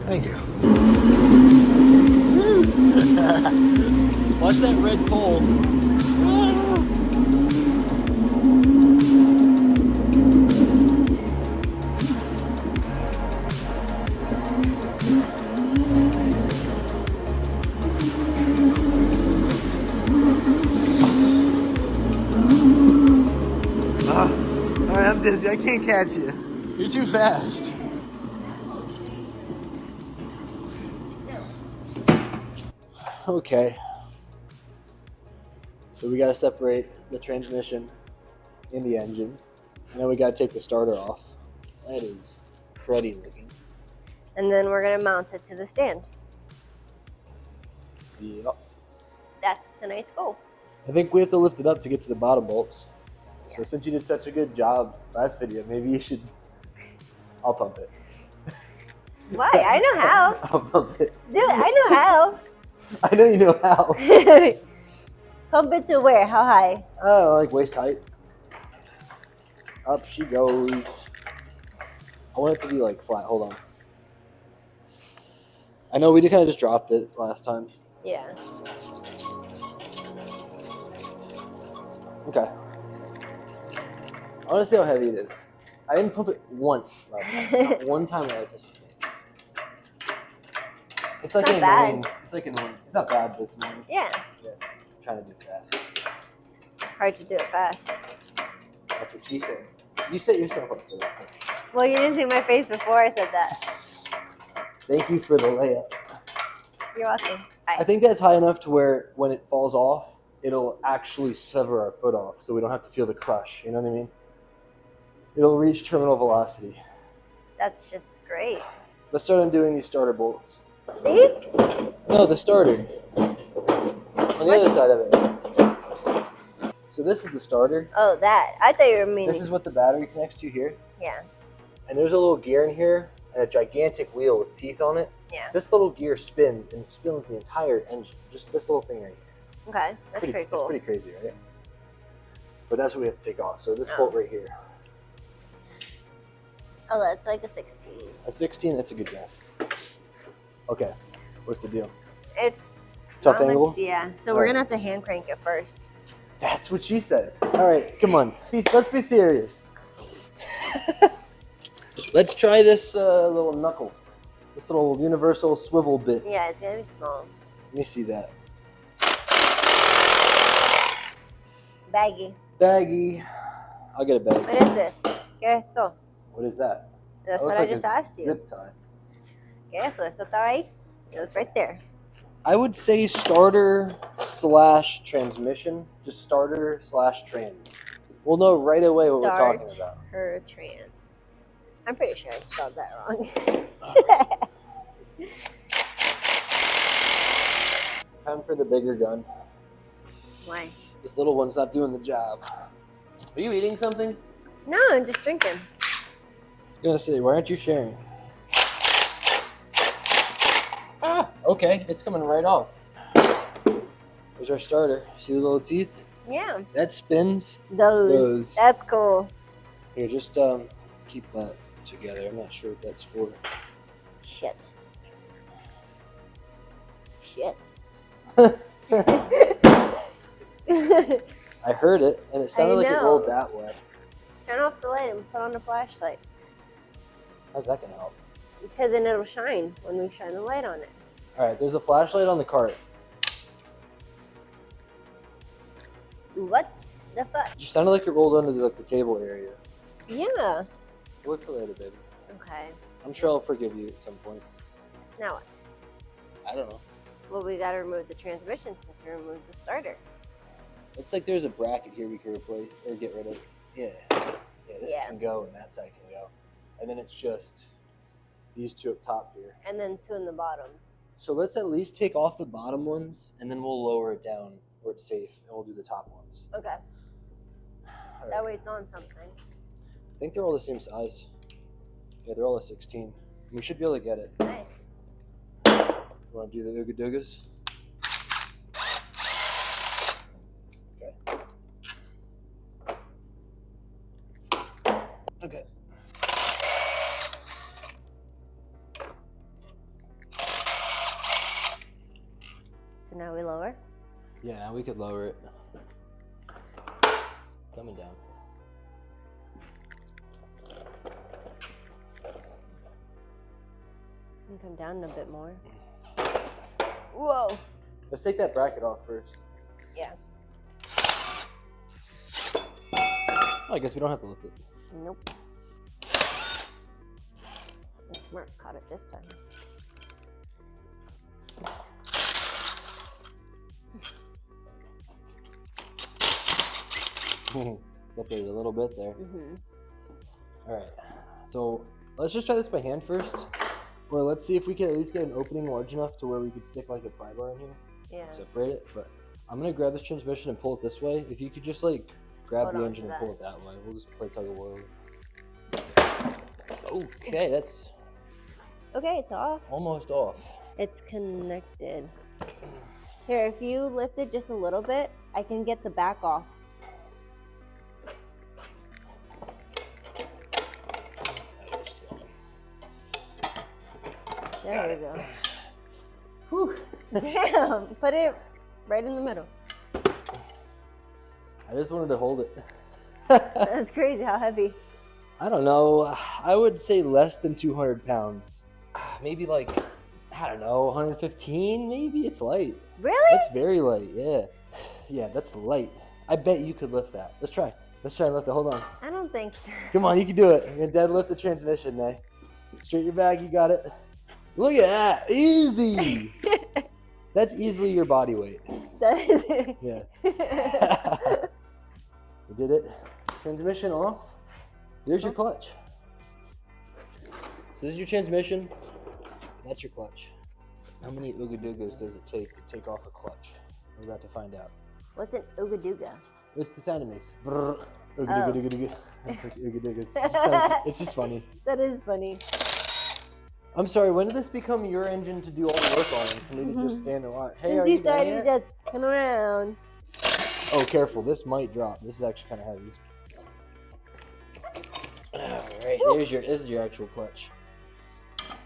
Thank you. Watch that red pole. Alright, I'm dizzy. I can't catch you. You're too fast. Okay. So we got to separate the transmission and the engine. And then we got to take the starter off. That is cruddy looking. And then we're going to mount it to the stand. Yep. That's tonight's goal. I think we have to lift it up to get to the bottom bolts. Yes. So since you did such a good job last video, maybe you should... I'll pump it. Why? I know how. I'll pump it. Dude, I know how. I know you know how. Pump it to where? How high? Oh, like waist height. Up she goes. I want it to be like flat. Hold on. I know we kind of just dropped it last time. Yeah. Okay. I want to see how heavy it is. I didn't pump it once last time. Not one time I touched this thing. It's like not bad. Annoying. It's like annoying. It's not bad, but it's annoying. Yeah. Yeah. I'm trying to do it fast. Hard to do it fast. That's what she said. You set yourself up for that. Well, you didn't see my face before I said that. Thank you for the layup. You're welcome. I think that's high enough to where when it falls off, it'll actually sever our foot off, so we don't have to feel the crush. You know what I mean? It'll reach terminal velocity. That's just great. Let's start undoing these starter bolts. These? No, the starter. On the other side of it. So this is the starter. Oh, that. I thought you were meaning. This is what the battery connects to here. Yeah. And there's a little gear in here and a gigantic wheel with teeth on it. Yeah. This little gear spins and spins the entire engine. Just this little thing right here. Okay, that's pretty cool. It's pretty crazy, right? But that's what we have to take off. So this bolt right here. Oh, that's like a 16. A 16, that's a good guess. Okay, what's the deal? It's tough angle? Yeah, so we're going to have to hand crank it first. That's what she said. All right, come on. Let's be serious. Let's try this little knuckle. This little universal swivel bit. Yeah, it's going to be small. Let me see that. Baggy. Baggy. I'll get a bag. What is this? ¿Qué es esto? What is that? That's that what looks I like just a asked you. Zip tie. ¿Qué es eso? ¿Eso está ahí? It was right there. I would say starter/transmission. Just starter/trans. We'll know right away what we're talking about. Her trans. I'm pretty sure I spelled that wrong. Time for the bigger gun. Why? This little one's not doing the job. Are you eating something? No, I'm just drinking. I was gonna say, why aren't you sharing? Ah, okay, it's coming right off. There's our starter. See the little teeth? Yeah. That spins. Those. That's cool. Here, just keep that together. I'm not sure what that's for. Shit. Shit. I heard it, and it sounded like it rolled that way. Turn off the light and put on a flashlight. How's that gonna help? Because then it'll shine when we shine the light on it. All right, there's a flashlight on the cart. What the fuck? It just sounded like it rolled under the table area. Yeah. Look for later, baby. Okay. I'm sure I'll forgive you at some point. Now what? I don't know. Well, we gotta remove the transmission since we removed the starter. Looks like there's a bracket here we can replace or get rid of. Yeah. Yeah, this can go and that side can go. And then it's just these two up top here. And then two in the bottom. So let's at least take off the bottom ones and then we'll lower it down where it's safe and we'll do the top ones. Okay. Right. That way it's on something. I think they're all the same size. Yeah, they're all a 16. We should be able to get it. Nice. You want to do the Ooga Doogas? Okay. So now we lower. Yeah, now we could lower it. Coming down. And come down a bit more. Whoa. Let's take that bracket off first. Yeah. Oh, I guess we don't have to lift it. Nope. The smart caught it this time. Separated a little bit there. Mm-hmm. All right, so let's just try this by hand first. Or let's see if we can at least get an opening large enough to where we could stick like a pry bar in here. Yeah. Separate it, but I'm gonna grab this transmission and pull it this way. If you could just like grab Hold the on engine to and pull that. it that way. We'll just play tug of war. Okay, that's Okay, it's off. almost off. It's connected. Here, if you lift it just a little bit, I can get the back off. There we go. Whew. Damn, put it right in the middle. I just wanted to hold it. That's crazy, how heavy? I don't know. I would say less than 200 pounds. Maybe like, I don't know, 115 maybe? It's light. Really? That's very light, yeah. Yeah, that's light. I bet you could lift that. Let's try. Let's try and lift it. Hold on. I don't think so. Come on, you can do it. You're gonna deadlift the transmission, Nay. Straight your back, you got it. Look at that, easy. That's easily your body weight. That is it. Yeah. We did it. Transmission off. There's your clutch. So this is your transmission. That's your clutch. How many ooga-doogas does it take to take off a clutch? We're about to find out. What's an ooga-dooga? What's the sound it makes? Brrr. Ooga-dooga-dooga-dooga. It's like ooga-doogas. It's just funny. That is funny. I'm sorry, when did this become your engine to do all the work on it for me to just stand and watch? Hey, Since are you you done started yet? to just turn around. Oh, careful. This might drop. This is actually kind of heavy. All right, this is your actual clutch.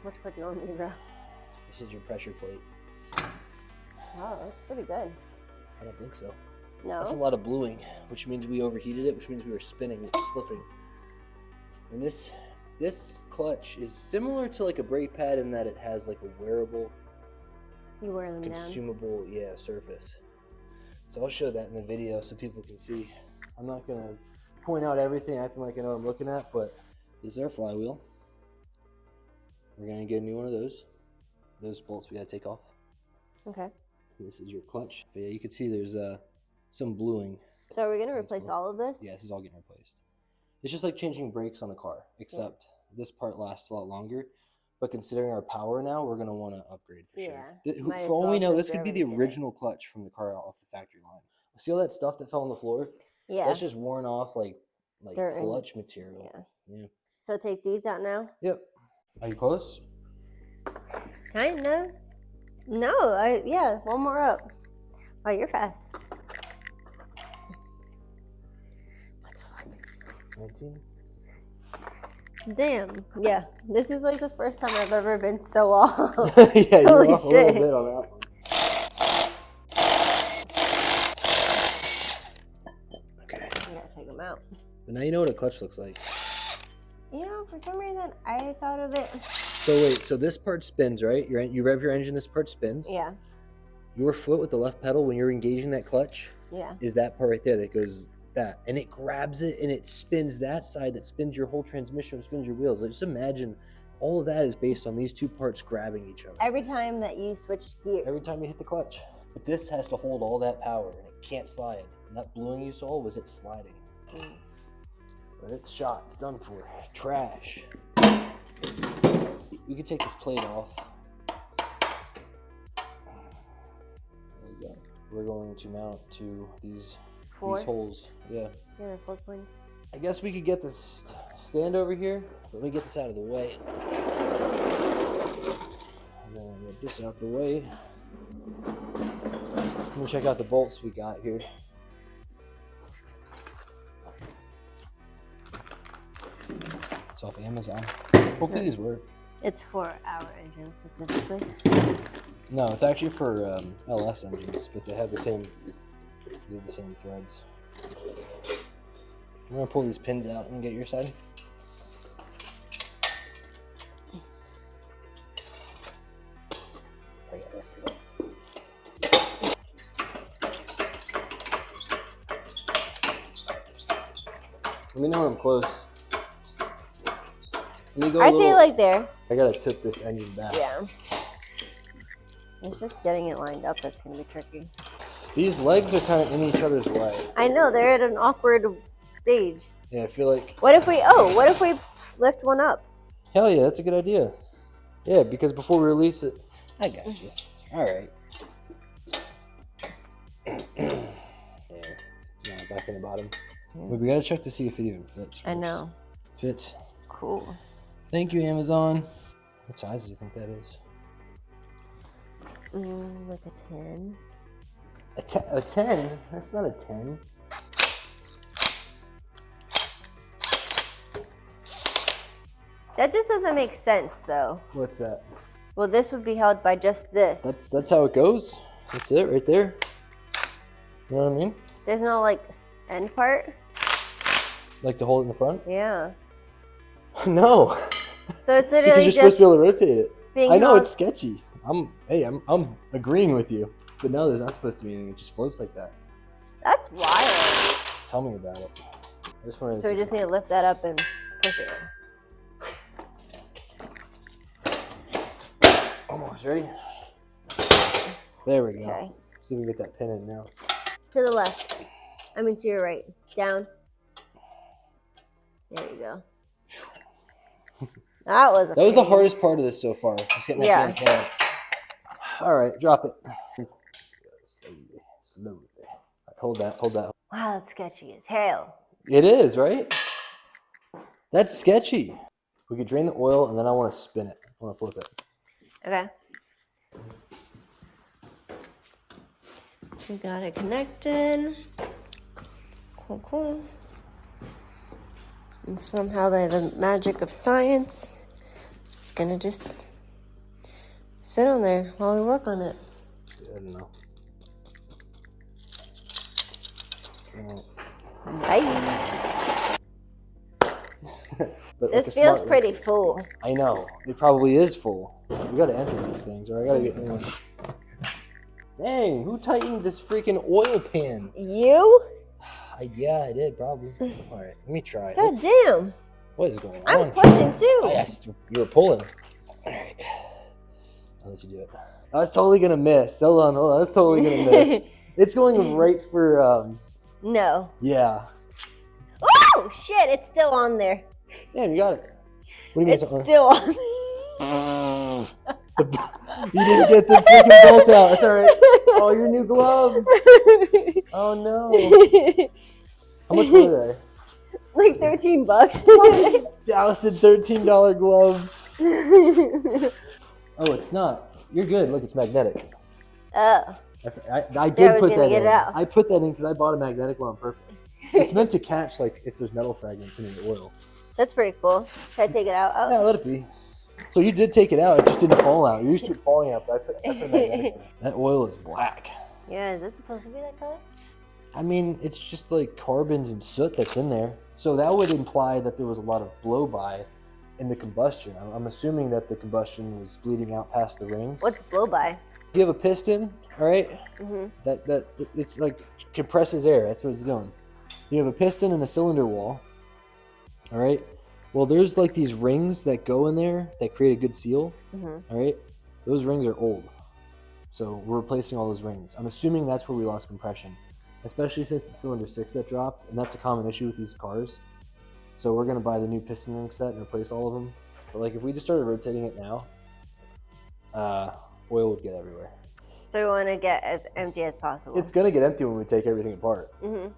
What's what you want me to grab? This is your pressure plate. Oh, that's pretty good. I don't think so. No? That's a lot of bluing, which means we overheated it, which means we were spinning, slipping. And this clutch is similar to like a brake pad in that it has like a wearable, You wear them consumable, surface. So I'll show that in the video so people can see. I'm not gonna point out everything, acting like I know what I'm looking at, but this is our flywheel. We're gonna get a new one of those. Those bolts we gotta take off. down? Okay. This is your clutch. But yeah, you can see there's some bluing. So are we going to replace all of this? Yeah, this is all getting replaced. It's just like changing brakes on a car, except this part lasts a lot longer. But considering our power now, we're going to want to upgrade for sure. Might as For all well we know, since this you're could be the already doing it. original clutch from the car off the factory line. See all that stuff that fell on the floor? Yeah. That's just worn off like Dirt and- clutch material. Yeah. So take these out now? Yep. Are you close? Kinda. No, yeah, one more up. Oh, you're fast. What the fuck? 19? Damn. Yeah, this is like the first time I've ever been so off. Yeah, you're Holy off a little shit. bit on that one. Okay. I gotta take them out. But now you know what a clutch looks like. You know, for some reason, I thought of it. So wait, so this part spins, right? You rev your engine, this part spins. Yeah, Your foot with the left pedal, when you're engaging that clutch, yeah. is that part right there that goes that. And it grabs it and it spins that side that spins your whole transmission, spins your wheels. Like, just imagine all of that is based on these two parts grabbing each other. Every time that you switch gears. Every time you hit the clutch. But this has to hold all that power and it can't slide. And that bluing you saw was it sliding. Mm. But it's shot, it's done for. Trash. We could take this plate off. There we go. We're going to mount to these holes. Yeah. Yeah, they're 4 points. I guess we could get this stand over here. Let me get this out of the way. And then get this out the way. Let me check out the bolts we got here. It's off Amazon. Hopefully these work. It's for our engine specifically. No, it's actually for LS engines, but they have the same threads. I'm gonna pull these pins out and get your side. I got left to go. Let me know when I'm close. Let me go I'd say like there. I gotta tip this engine back. Yeah. It's just getting it lined up that's gonna be tricky. These legs are kind of in each other's way. I know, they're at an awkward stage. Yeah, I feel like... What if we lift one up? Hell yeah, that's a good idea. Yeah, because before we release it... I got you. Alright. Yeah, back in the bottom. Wait, we gotta check to see if it even fits first. I know. Fits. Cool. Thank you, Amazon. What size do you think that is? Like a 10. A 10? That's not a 10. That just doesn't make sense, though. What's that? Well, this would be held by just this. That's how it goes. That's it right there. You know what I mean? There's no, like, end part? Like to hold it in the front? Yeah. No. So it's literally because you're supposed to be able to rotate it. I know it's sketchy. I'm agreeing with you. But no, there's not supposed to be anything. It just floats like that. That's wild. Tell me about it. I just wanted So we just need to lift that up and push it. Almost ready? There we go. Okay. See if we can get that pin in now. To the left. I mean to your right. Down. There you go. That was the hardest part of this so far. Just getting that pin in. All right, drop it. Slowly. Right, hold that. Wow, that's sketchy as hell. It is, right? That's sketchy. We could drain the oil, and then I want to spin it. I want to flip it. Okay. We got it connected. Cool. And somehow by the magic of science, it's gonna just sit on there while we work on it. I don't know. Right. But this feels pretty full. I know. It probably is full. We gotta empty these things, or I gotta get new ones. Dang, who tightened this freaking oil pan? You? Yeah, I did, probably. All right, let me try. God damn. What is going on? I'm pushing too. You were pulling. All right. I'll let you do it. I was totally gonna miss. Hold on. I was totally gonna miss. It's going right for, No. Yeah. Oh, shit, it's still on there. Damn, you got it. What do you mean it's still on there? You didn't get the freaking bolt out. It's all right. Oh, your new gloves. Oh, no. How much were they? Like $13. Jousted $13 gloves. Oh, it's not. You're good. Look, it's magnetic. Oh. I did put that in. Out. I put that in because I bought a magnetic one on purpose. It's meant to catch, like, if there's metal fragments in the oil. That's pretty cool. Should I take it out? Oh. Yeah, let it be. So you did take it out. It just didn't fall out. You're used to it falling out, but I put magnetic in. That oil is black. Yeah, is it supposed to be that color? I mean, it's just like carbons and soot that's in there. So that would imply that there was a lot of blow-by in the combustion. I'm assuming that the combustion was bleeding out past the rings. What's blow-by? You have a piston, all right? Mm-hmm. That it's like compresses air. That's what it's doing. You have a piston and a cylinder wall, all right? Well, there's like these rings that go in there that create a good seal, all right? Those rings are old. So we're replacing all those rings. I'm assuming that's where we lost compression, especially since it's cylinder 6 that dropped, and that's a common issue with these cars. So we're gonna buy the new piston ring set and replace all of them. But like if we just started rotating it now, oil would get everywhere. So we want to get as empty as possible. It's gonna get empty when we take everything apart. Mm-hmm.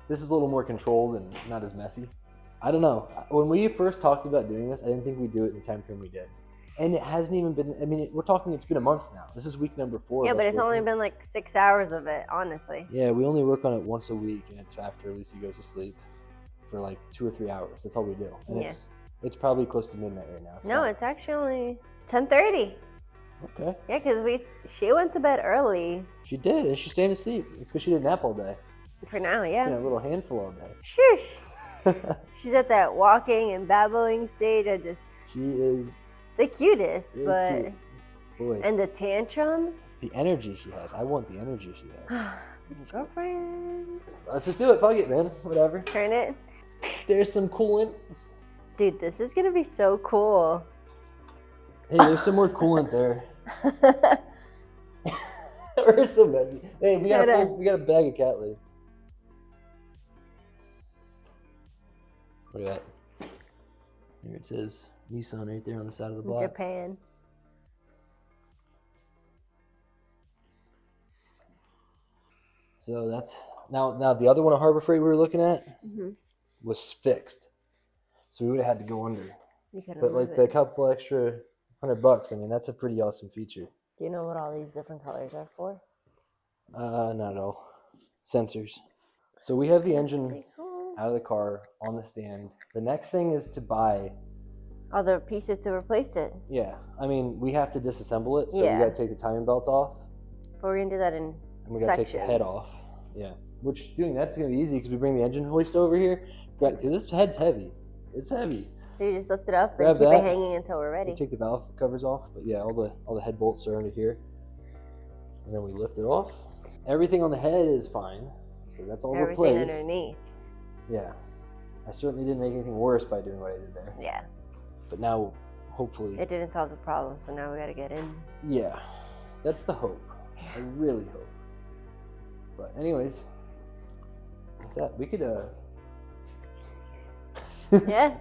This is a little more controlled and not as messy. I don't know. When we first talked about doing this, I didn't think we'd do it in the time frame we did. And it hasn't even been, I mean, we're talking, it's been a month now. This is week number 4. Yeah, but it's only been like 6 hours of it, honestly. Yeah, we only work on it once a week, and it's after Lucy goes to sleep for like 2 or 3 hours. That's all we do. And It's probably close to midnight right now. No, it's actually only 10:30. Okay. Yeah, because she went to bed early. She did, and she's staying asleep. It's because she didn't nap all day. For now, yeah. A little handful all day. Shush. She's at that walking and babbling stage. She is the cutest, very but cute. Boy. And the tantrums. The energy she has. I want the energy she has. Girlfriend. Let's just do it. Fuck it, man. Whatever. Turn it. There's some coolant. Dude, this is gonna be so cool. Hey, there's some more coolant there. We're so messy. Hey, we got a bag of cat litter. Look at that. Here it says Nissan right there on the side of the block. Japan. So that's now the other one at Harbor Freight we were looking at was fixed, so we would have had to go under. But like the couple extra $100, I mean that's a pretty awesome feature. Do you know what all these different colors are for? Not at all. Sensors. So we have the engine out of the car on the stand. The next thing is to buy all the pieces to replace it. Yeah, I mean we have to disassemble it, so we got to take the timing belts off. But we're gonna do that in and we got to take the head off. Yeah, which doing that's gonna be easy because we bring the engine hoist over here. Because this head's heavy. It's heavy. So you just lift it up and keep it hanging until we're ready. We take the valve covers off, but yeah, all the head bolts are under here, and then we lift it off. Everything on the head is fine because that's all replaced. Everything underneath. Yeah, I certainly didn't make anything worse by doing what I did there. Yeah. But now, hopefully, it didn't solve the problem, so now we got to get in. Yeah, that's the hope. I really hope. But anyways, what's that? We could Yeah.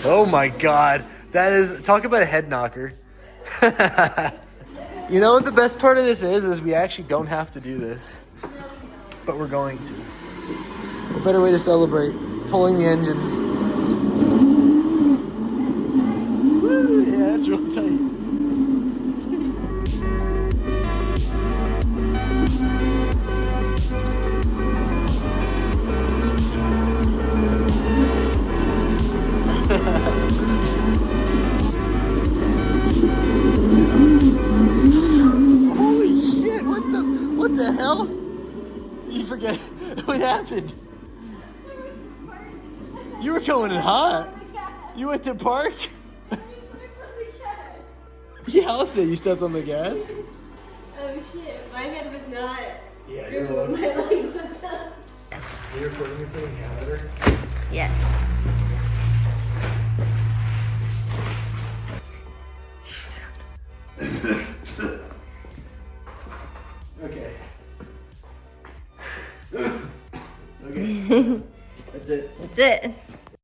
Oh my God, that is, talk about a head knocker. You know what the best part of this is we actually don't have to do this, but we're going to. A better way to celebrate pulling the engine. Woo, yeah, that's real tight. Holy shit, what the hell? You forget what happened? You were going in hot. You went to park? Yeah, I'll say you stepped on the gas. Oh shit, my head was not. Yeah, my leg was up. You're putting your thing in calendar? Yes. Okay. Okay. That's it. That's it.